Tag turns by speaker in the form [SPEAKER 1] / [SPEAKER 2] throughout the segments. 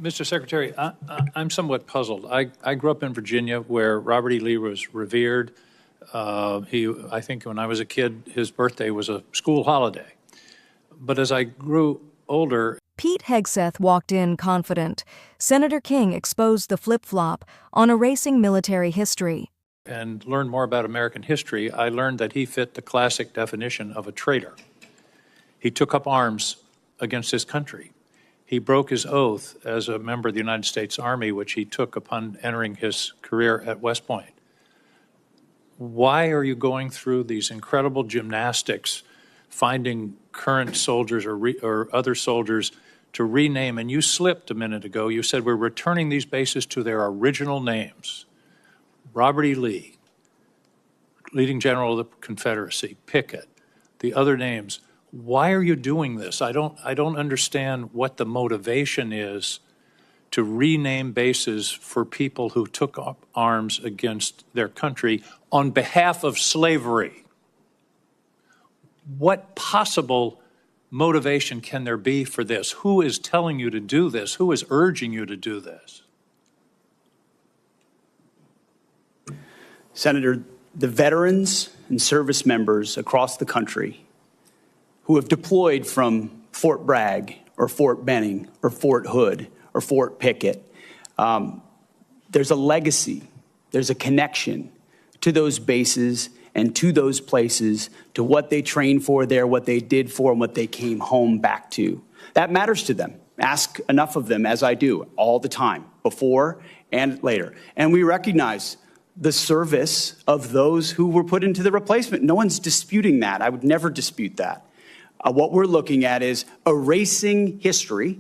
[SPEAKER 1] Mr. Secretary, I'm somewhat puzzled. I grew up in Virginia where Robert E. Lee was revered. I think when I was a kid, his birthday was a school holiday. But as I grew older,
[SPEAKER 2] Pete Hegseth walked in confident. Senator King exposed the flip-flop on erasing military history.
[SPEAKER 1] And learned more about American history, I learned that he fit the classic definition of a traitor. He took up arms against his country. He broke his oath as a member of the United States Army, which he took upon entering his career at West Point. Why are you going through these incredible gymnastics, finding current soldiers or other soldiers to rename? And you slipped a minute ago. You said we're returning these bases to their original names. Robert E. Lee, leading general of the Confederacy, Pickett, the other names. Why are you doing this? I don't understand what the motivation is to rename bases for people who took up arms against their country on behalf of slavery. What possible motivation can there be for this? Who is telling you to do this? Who is urging you to do this?
[SPEAKER 3] Senator, the veterans and service members across the country who have deployed from Fort Bragg or Fort Benning or Fort Hood or Fort Pickett, there's a legacy, there's a connection to those bases and to those places, to what they trained for there, what they did for, and what they came home back to. That matters to them. Ask enough of them, as I do, all the time, before and later. And we recognize the service of those who were put into the replacement. No one's disputing that. I would never dispute that. What we're looking at is erasing history,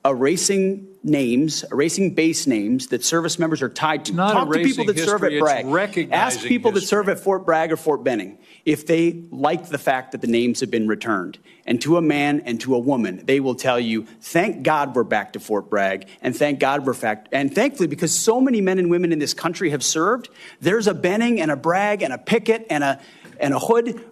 [SPEAKER 3] erasing names, erasing base names that service members are tied to. Talk to people that serve at Bragg. Ask people that serve at Fort Bragg or Fort Benning if they like the fact that the names have been returned. And to a man and to a woman, they will tell you, thank God we're back to Fort Bragg, and thank God and thankfully, because so many men and women in this country have served, there's a Benning and a Bragg and a Pickett and a Hood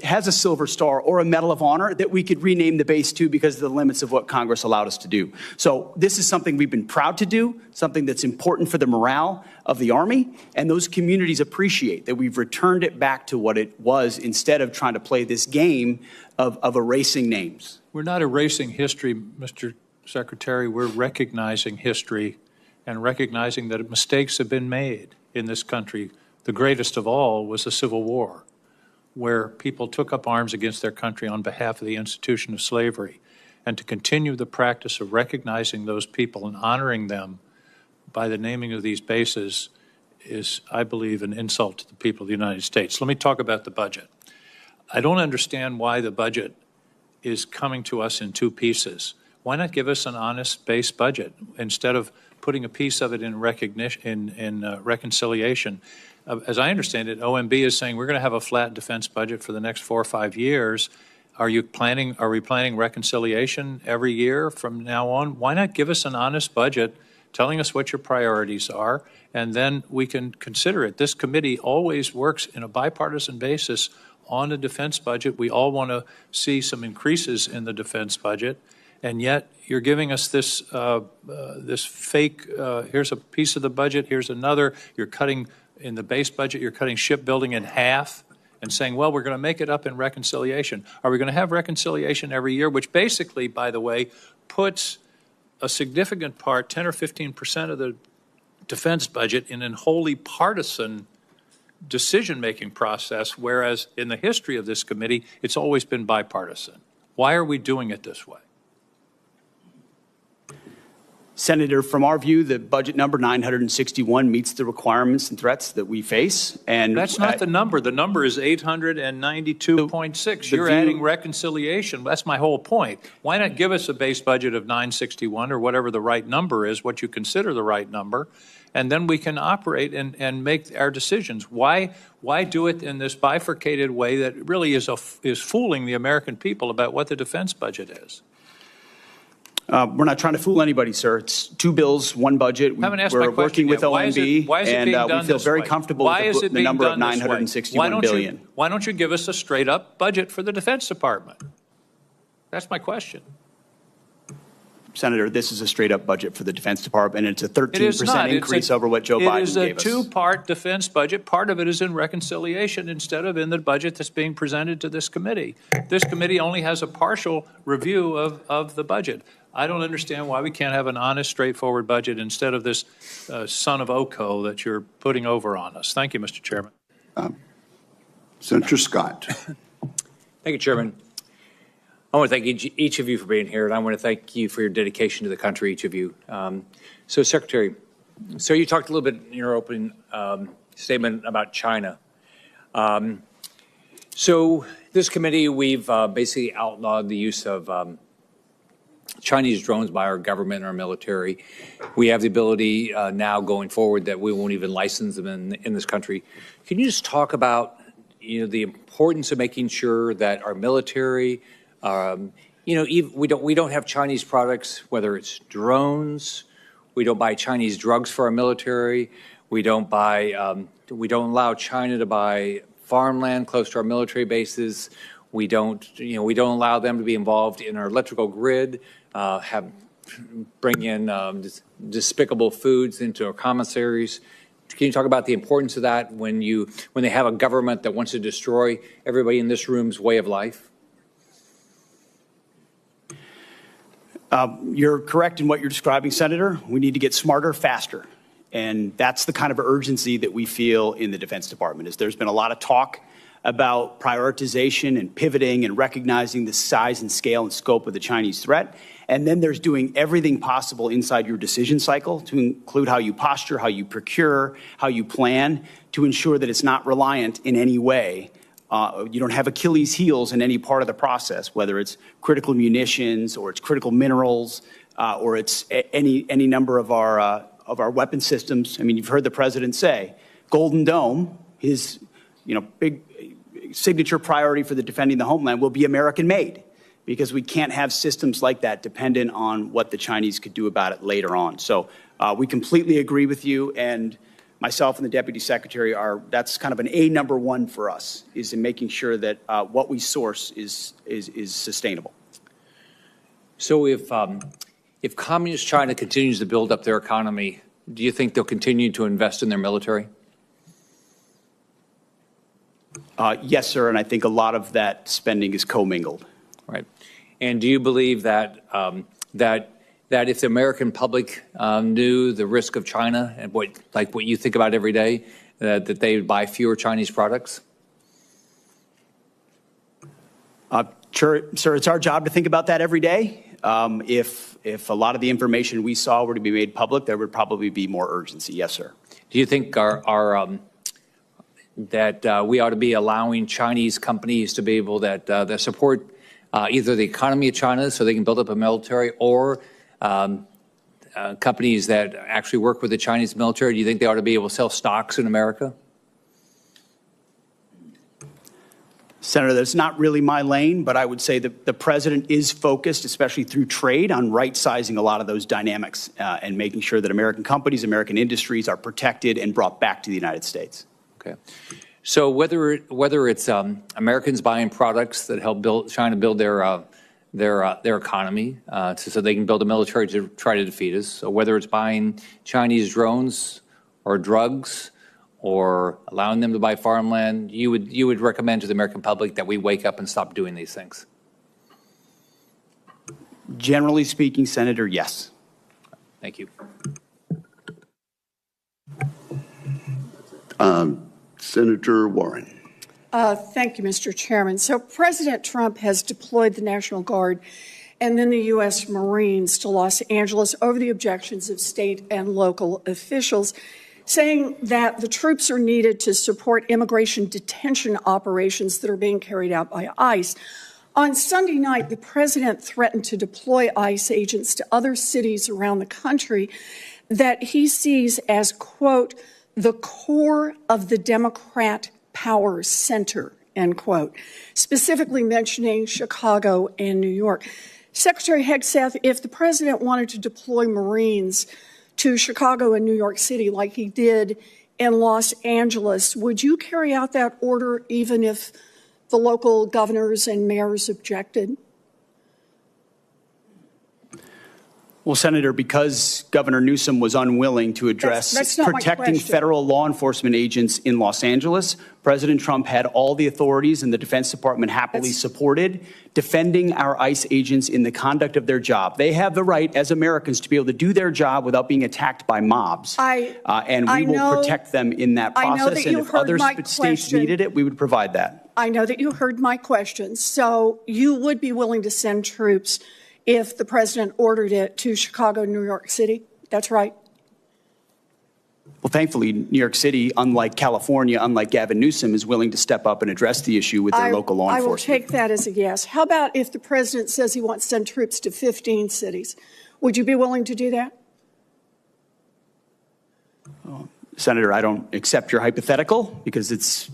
[SPEAKER 3] has a Silver Star or a Medal of Honor that we could rename the base to because of the limits of what Congress allowed us to do. So this is something we've been proud to do, something that's important for the morale of the Army, and those communities appreciate that we've returned it back to what it was instead of trying to play this game of erasing names.
[SPEAKER 1] We're not erasing history, Mr. Secretary. We're recognizing history and recognizing that mistakes have been made in this country. The greatest of all was the Civil War, where people took up arms against their country on behalf of the institution of slavery. And to continue the practice of recognizing those people and honoring them by the naming of these bases is, I believe, an insult to the people of the United States. Let me talk about the budget. I don't understand why the budget is coming to us in two pieces. Why not give us an honest base budget instead of putting a piece of it in reconciliation? As I understand it, OMB is saying we're going to have a flat defense budget for the next 4 or 5 years. Are we planning reconciliation every year from now on? Why not give us an honest budget telling us what your priorities are, and then we can consider it. This committee always works in a bipartisan basis on a defense budget. We all want to see some increases in the defense budget, and yet you're giving us this this fake, here's a piece of the budget, here's another. You're cutting in the base budget, you're cutting shipbuilding in half and saying, well, we're going to make it up in reconciliation. Are we going to have reconciliation every year, which basically, by the way, puts a significant part, 10 or 15% of the defense budget in an wholly partisan decision-making process, whereas in the history of this committee, it's always been bipartisan. Why are we doing it this way?
[SPEAKER 3] Senator, from our view, the budget number 961 meets the requirements and threats that we face. And
[SPEAKER 1] that's not the number. The number is 892.6. You're adding reconciliation. That's my whole point. Why not give us a base budget of 961 or whatever the right number is, what you consider the right number, and then we can operate and make our decisions. Why do it in this bifurcated way that really is fooling the American people about what the defense budget is?
[SPEAKER 3] We're not trying to fool anybody, sir. It's 2 bills, 1 budget. We're working with OMB, and we feel very comfortable with the number of $961 billion.
[SPEAKER 1] Why don't you give us a straight-up budget for the Defense Department? That's my question.
[SPEAKER 3] Senator, this is a straight-up budget for the Defense Department, and it's a
[SPEAKER 1] It is
[SPEAKER 3] 13%
[SPEAKER 1] not.
[SPEAKER 3] increase over what Joe Biden
[SPEAKER 1] It is a
[SPEAKER 3] gave us.
[SPEAKER 1] two-part defense budget. Part of it is in reconciliation instead of in the budget that's being presented to this committee. This committee only has a partial review of the budget. I don't understand why we can't have an honest, straightforward budget instead of this son of Oko that you're putting over on us. Thank you, Mr. Chairman.
[SPEAKER 4] Senator Scott.
[SPEAKER 5] Thank you, Chairman. I want to thank each of you for being here, and I want to thank you for your dedication to the country, each of you. So, Secretary, so you talked a little bit in your opening statement about China. So this committee, we've basically outlawed the use of Chinese drones by our government and our military. We have the ability now going forward that we won't even license them in this country. Can you just talk about, the importance of making sure that our military, we don't have Chinese products, whether it's drones, we don't buy Chinese drugs for our military, we don't allow China to buy farmland close to our military bases, we don't allow them to be involved in our electrical grid, bring in despicable foods into our commissaries. Can you talk about the importance of that when they have a government that wants to destroy everybody in this room's way of life?
[SPEAKER 3] You're correct in what you're describing, Senator. We need to get smarter, faster. And that's the kind of urgency that we feel in the Defense Department. Is there's been a lot of talk about prioritization and pivoting and recognizing the size and scale and scope of the Chinese threat. And then there's doing everything possible inside your decision cycle to include how you posture, how you procure, how you plan to ensure that it's not reliant in any way. You don't have Achilles heels in any part of the process, whether it's critical munitions or it's critical minerals or it's any number of our weapon systems. I mean, you've heard the president say, Golden Dome, his big signature priority for the defending the homeland will be American made, because we can't have systems like that dependent on what the Chinese could do about it later on. So we completely agree with you, and myself and the Deputy Secretary that's kind of an number one for us, is in making sure that what we source is sustainable.
[SPEAKER 5] So if Communist China continues to build up their economy, do you think they'll continue to invest in their military?
[SPEAKER 3] Yes, sir, and I think a lot of that spending is commingled.
[SPEAKER 5] Right. And do you believe that that if the American public knew the risk of China and what you think about every day, that they would buy fewer Chinese products?
[SPEAKER 3] Sure, sir, it's our job to think about that every day. If a lot of the information we saw were to be made public, there would probably be more urgency. Yes, sir.
[SPEAKER 5] Do you think that we ought to be allowing Chinese companies to be able that support either the economy of China so they can build up a military, or companies that actually work with the Chinese military? Do you think they ought to be able to sell stocks in America?
[SPEAKER 3] Senator, that's not really my lane, but I would say that the president is focused, especially through trade, on right-sizing a lot of those dynamics and making sure that American companies, American industries are protected and brought back to the United States.
[SPEAKER 5] Okay. So whether it's Americans buying products that help China build their economy so they can build a military to try to defeat us, or whether it's buying Chinese drones or drugs or allowing them to buy farmland, you would recommend to the American public that we wake up and stop doing these things?
[SPEAKER 3] Generally speaking, Senator, yes.
[SPEAKER 5] Thank you.
[SPEAKER 4] Senator Warren.
[SPEAKER 6] Thank you, Mr. Chairman. So President Trump has deployed the National Guard and then the U.S. Marines to Los Angeles over the objections of state and local officials, saying that the troops are needed to support immigration detention operations that are being carried out by ICE. On Sunday night, the president threatened to deploy ICE agents to other cities around the country that he sees as, quote, the core of the Democrat power center, end quote, specifically mentioning Chicago and New York. Secretary Hegseth, if the president wanted to deploy Marines to Chicago and New York City like he did in Los Angeles, would you carry out that order even if the local governors and mayors objected?
[SPEAKER 3] Well, Senator, because Governor Newsom was unwilling to address
[SPEAKER 6] That's not my
[SPEAKER 3] protecting
[SPEAKER 6] question.
[SPEAKER 3] federal law enforcement agents in Los Angeles, President Trump had all the authorities, and the Defense Department happily supported defending our ICE agents in the conduct of their job. They have the right, as Americans, to be able to do their job without being attacked by mobs. And we will protect them in that process. And if other states needed it, we would provide that.
[SPEAKER 6] I know that you heard my question. So you would be willing to send troops if the president ordered it to Chicago, New York City? That's right.
[SPEAKER 3] Well, thankfully, New York City, unlike California, unlike Gavin Newsom, is willing to step up and address the issue with their local law enforcement.
[SPEAKER 6] I will take that as a yes. How about if the president says he wants to send troops to 15 cities? Would you be willing to do that?
[SPEAKER 3] Senator, I don't accept your hypothetical because it's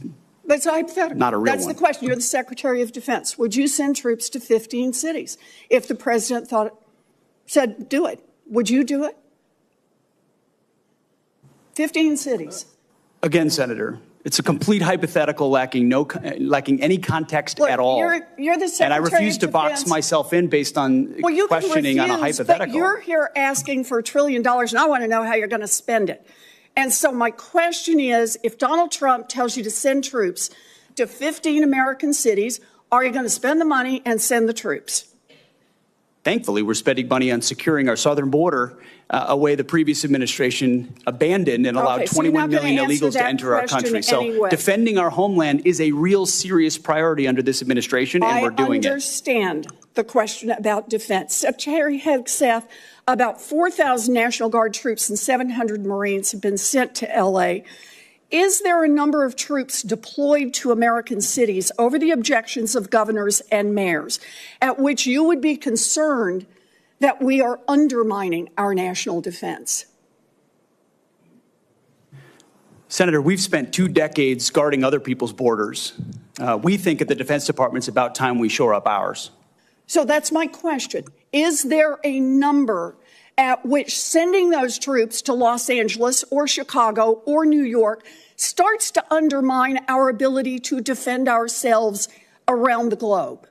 [SPEAKER 6] That's a hypothetical.
[SPEAKER 3] Not a real
[SPEAKER 6] That's
[SPEAKER 3] one.
[SPEAKER 6] the question. You're the Secretary of Defense. Would you send troops to 15 cities if the president said do it? Would you do it? 15 cities.
[SPEAKER 3] Again, Senator, it's a complete hypothetical lacking any context
[SPEAKER 6] Look,
[SPEAKER 3] at all.
[SPEAKER 6] You're the Secretary
[SPEAKER 3] and I refuse
[SPEAKER 6] of
[SPEAKER 3] to box
[SPEAKER 6] Defense.
[SPEAKER 3] myself in based on
[SPEAKER 6] You
[SPEAKER 3] questioning
[SPEAKER 6] can refuse,
[SPEAKER 3] on a hypothetical.
[SPEAKER 6] But you're here asking for $1 trillion, and I want to know how you're going to spend it. And so my question is, if Donald Trump tells you to send troops to 15 American cities, are you going to spend the money and send the troops?
[SPEAKER 3] Thankfully, we're spending money on securing our southern border, a way the previous administration abandoned and allowed 21 million illegals to enter our country. So defending our homeland is a real serious priority under this administration, and we're doing it.
[SPEAKER 6] I understand the question about defense. Secretary Hegseth, about 4,000 National Guard troops and 700 Marines have been sent to L.A. Is there a number of troops deployed to American cities over the objections of governors and mayors at which you would be concerned that we are undermining our national defense?
[SPEAKER 3] Senator, we've spent 2 decades guarding other people's borders. We think at the Defense Department it's about time we shore up ours.
[SPEAKER 6] So that's my question. Is there a number at which sending those troops to Los Angeles or Chicago or New York starts to undermine our ability to defend ourselves around the globe?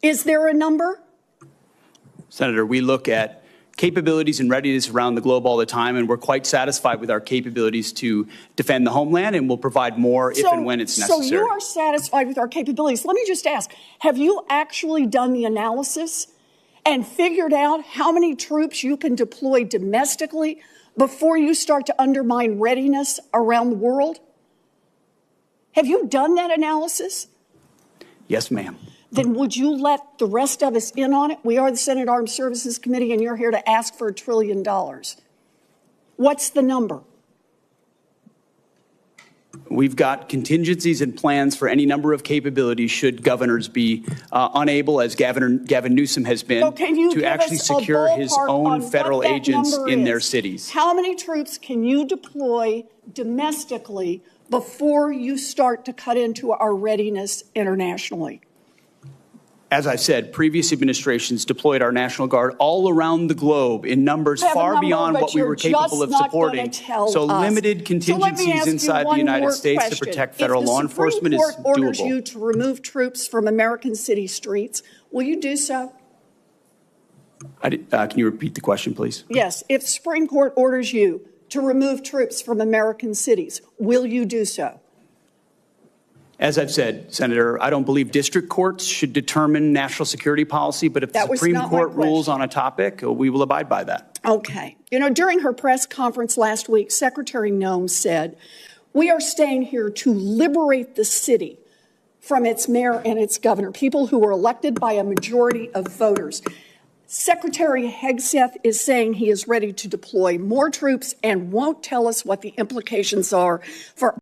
[SPEAKER 6] Is there a number?
[SPEAKER 3] Senator, we look at capabilities and readiness around the globe all the time, and we're quite satisfied with our capabilities to defend the homeland, and we'll provide more if and when it's necessary.
[SPEAKER 6] So you are satisfied with our capabilities. Let me just ask, have you actually done the analysis and figured out how many troops you can deploy domestically before you start to undermine readiness around the world? Have you done that analysis?
[SPEAKER 3] Yes, ma'am.
[SPEAKER 6] Then would you let the rest of us in on it? We are the Senate Armed Services Committee, and you're here to ask for $1 trillion. What's the number?
[SPEAKER 3] We've got contingencies and plans for any number of capabilities should governors be unable, as Gavin Newsom has been, to actually secure his own federal agents in their cities.
[SPEAKER 6] How many troops can you deploy domestically before you start to cut into our readiness internationally?
[SPEAKER 3] As I said, previous administrations deployed our National Guard all around the globe in numbers far beyond what we were capable of supporting. So limited contingencies inside the United States to protect federal law enforcement is doable. If the Supreme Court orders you to remove troops from American city streets, will you do so? Can you repeat the question, please?
[SPEAKER 6] Yes. If the Supreme Court orders you to remove troops from American cities, will you do so?
[SPEAKER 3] As I've said, Senator, I don't believe district courts should determine national security policy, but if the Supreme Court rules on a topic, we will abide by that.
[SPEAKER 6] Okay. You know, during her press conference last week, Secretary Noem said, "We are staying here to liberate the city from its mayor and its governor, people who were elected by a majority of voters." Secretary Hegseth is saying he is ready to deploy more troops and won't tell us what the implications are for